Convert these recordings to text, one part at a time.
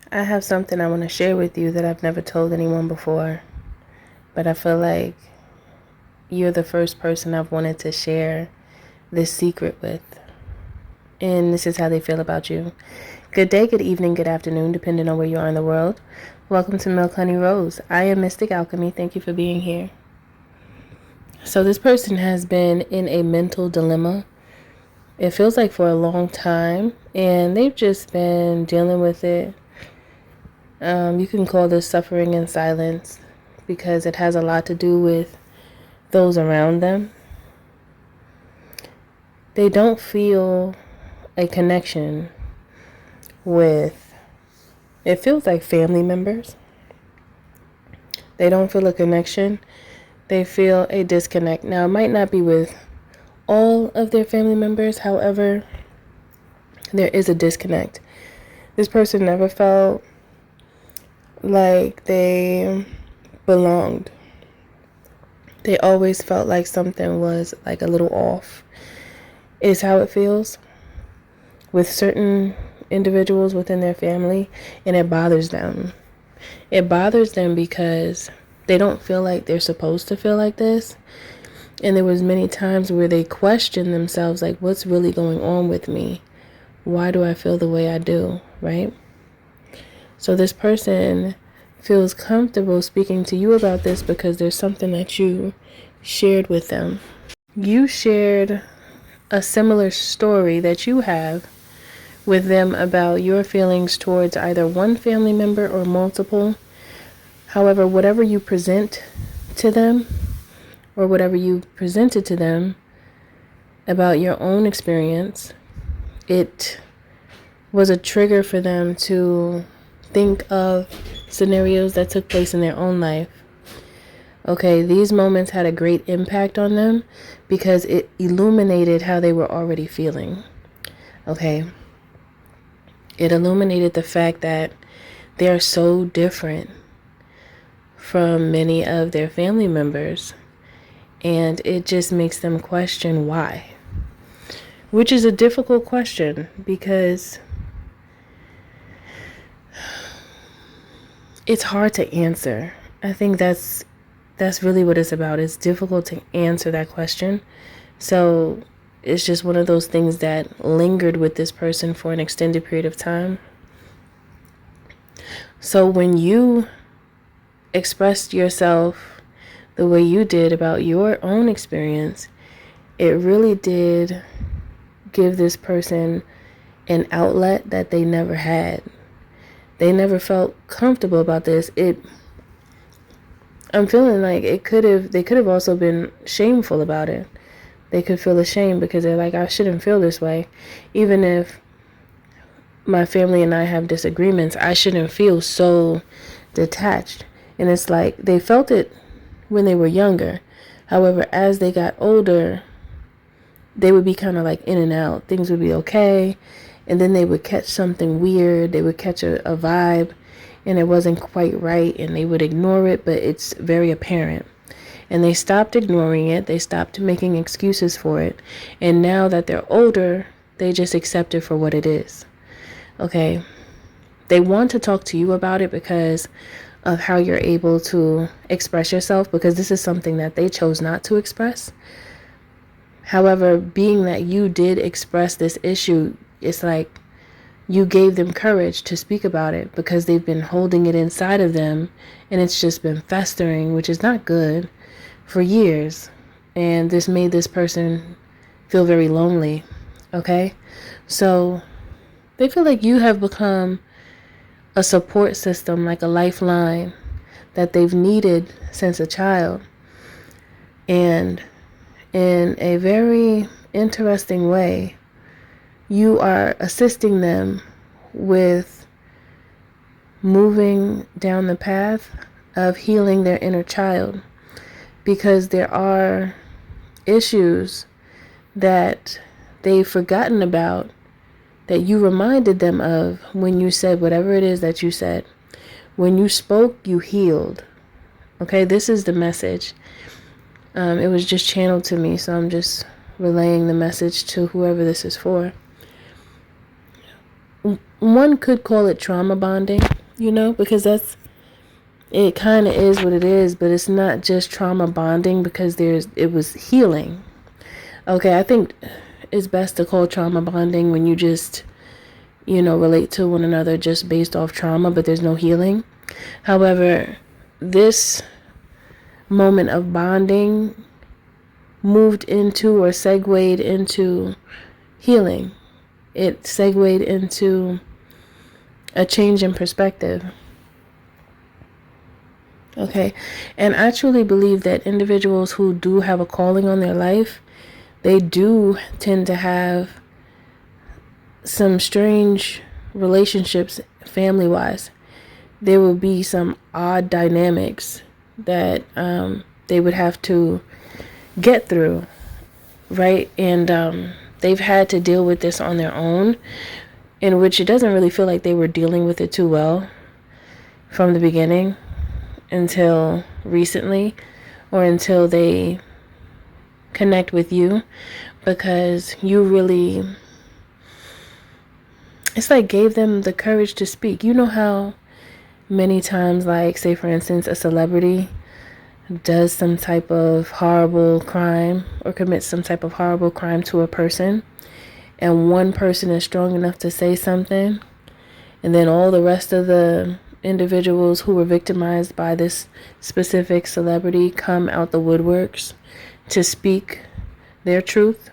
I have something I want to share with you that I've never told anyone before, but I feel like you're the first person I've wanted to share this secret with. And this is how they feel about you. Good day, good evening, good afternoon, depending on where you are in the world. Welcome to Milk Honey Rose. I am Mystic Alchemy. Thank you for being here. So this person has been in a mental dilemma. It feels like for a long time, and they've just been dealing with it. You can call this suffering in silence because it has a lot to do with those around them. They don't feel a connection with, it feels like family members. They don't feel a connection. They feel a disconnect. Now, it might not be with all of their family members. However, there is a disconnect. This person never felt like they belonged. They always felt like something was like a little off, is how it feels with certain individuals within their family, and it bothers them. It bothers them because they don't feel like they're supposed to feel like this. And there was many times where they questioned themselves, like, what's really going on with me? Why do I feel the way I do, right? So this person feels comfortable speaking to you about this because there's something that you shared with them. You shared a similar story that you have with them about your feelings towards either one family member or multiple. However, whatever you present to them or whatever you presented to them about your own experience, it was a trigger for them to think of scenarios that took place in their own life. Okay, these moments had a great impact on them because it illuminated how they were already feeling. Okay, it illuminated the fact that they are so different from many of their family members, and it just makes them question why, which is a difficult question because it's hard to answer. I think that's really what it's about. It's difficult to answer that question. So it's just one of those things that lingered with this person for an extended period of time. So when you expressed yourself the way you did about your own experience, it really did give this person an outlet that they never had. They never felt comfortable about this. I'm feeling like they could have also been shameful about it. They could feel ashamed because they're like, I shouldn't feel this way. Even if my family and I have disagreements, I shouldn't feel so detached. And it's like they felt it when they were younger. However, as they got older, they would be kind of like in and out. Things would be okay. And then they would catch something weird. They would catch a vibe and it wasn't quite right. And they would ignore it, but it's very apparent. And they stopped ignoring it. They stopped making excuses for it. And now that they're older, they just accept it for what it is. Okay. They want to talk to you about it because of how you're able to express yourself, because this is something that they chose not to express. However, being that you did express this issue, it's like you gave them courage to speak about it because they've been holding it inside of them and it's just been festering, which is not good, for years. And this made this person feel very lonely. Okay? So they feel like you have become a support system, like a lifeline that they've needed since a child. And in a very interesting way, you are assisting them with moving down the path of healing their inner child, because there are issues that they've forgotten about that you reminded them of when you said whatever it is that you said. When you spoke, you healed. Okay, this is the message. It was just channeled to me, so I'm just relaying the message to whoever this is for. one could call it trauma bonding, because it kind of is what it is, but it's not just trauma bonding because it was healing. Okay, I think it's best to call trauma bonding when you just, relate to one another just based off trauma, but there's no healing. However, this moment of bonding moved into or segued into healing. It segued into a change in perspective. Okay, and I truly believe that individuals who do have a calling on their life, they do tend to have some strange relationships family-wise. There will be some odd dynamics that they would have to get through, right? And they've had to deal with this on their own, in which it doesn't really feel like they were dealing with it too well from the beginning until recently, or until they connect with you, because you really, it's like gave them the courage to speak. You know how many times, like, say for instance, a celebrity does some type of horrible crime or commits some type of horrible crime to a person, and one person is strong enough to say something, and then all the rest of the individuals who were victimized by this specific celebrity come out the woodworks to speak their truth.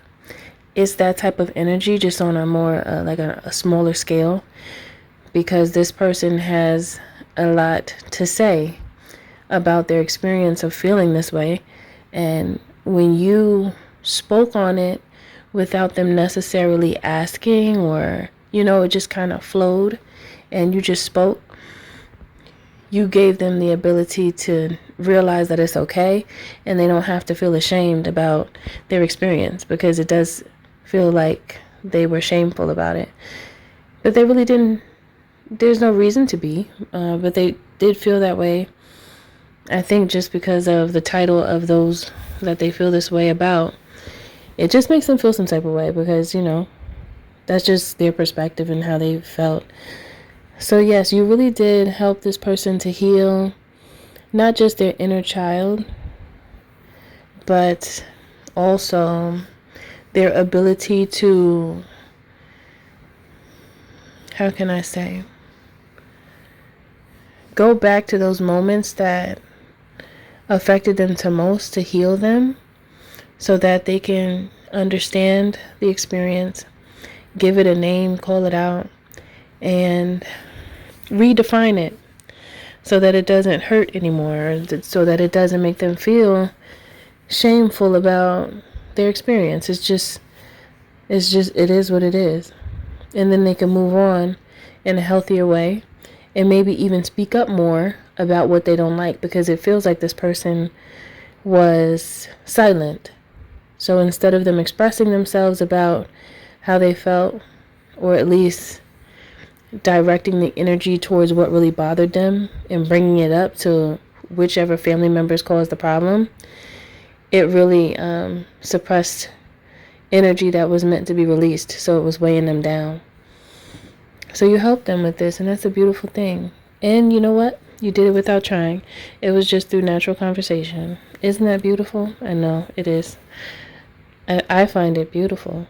It's that type of energy, just on a more like a smaller scale, because this person has a lot to say about their experience of feeling this way. And when you spoke on it without them necessarily asking, or it just kind of flowed and you just spoke, you gave them the ability to realize that it's okay, and they don't have to feel ashamed about their experience, because it does feel like they were shameful about it, but they really didn't. There's no reason to be, but they did feel that way. I think just because of the title of those that they feel this way about, it just makes them feel some type of way, because that's just their perspective and how they felt. So yes, you really did help this person to heal not just their inner child, but also their ability to, how can I say, go back to those moments that affected them to most, to heal them, so that they can understand the experience, give it a name, call it out, and redefine it so that it doesn't hurt anymore, so that it doesn't make them feel shameful about their experience. It is what it is. And then they can move on in a healthier way, and maybe even speak up more about what they don't like, because it feels like this person was silent. So instead of them expressing themselves about how they felt, or at least directing the energy towards what really bothered them and bringing it up to whichever family members caused the problem, it really suppressed energy that was meant to be released, so it was weighing them down. So you helped them with this, and that's a beautiful thing. And you know what? You did it without trying. It was just through natural conversation. Isn't that beautiful? I know it is. I find it beautiful,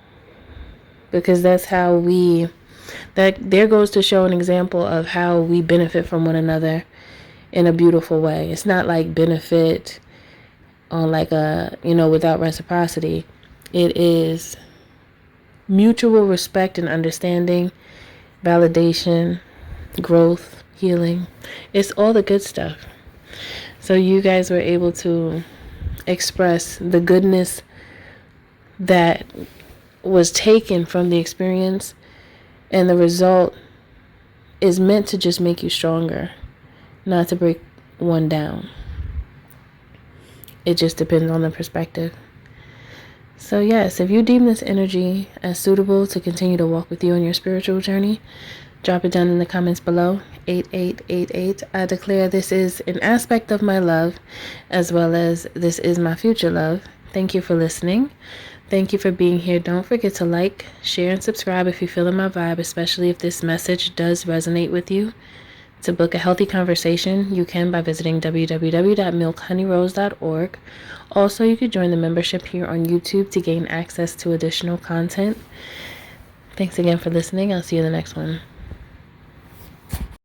because that's how there goes to show an example of how we benefit from one another in a beautiful way. It's not like benefit on like without reciprocity. It is mutual respect and understanding, validation, growth, healing. It's all the good stuff. So you guys were able to express the goodness that was taken from the experience, and the result is meant to just make you stronger, not to break one down. It just depends on the perspective. So yes, if you deem this energy as suitable to continue to walk with you on your spiritual journey, drop it down in the comments below. 8888. I declare this is an aspect of my love, as well as this is my future love. Thank you for listening. Thank you for being here. Don't forget to like, share, and subscribe if you're feeling my vibe, especially if this message does resonate with you. To book a healthy conversation, you can by visiting www.milkhoneyRose.org. Also, you could join the membership here on YouTube to gain access to additional content. Thanks again for listening. I'll see you in the next one.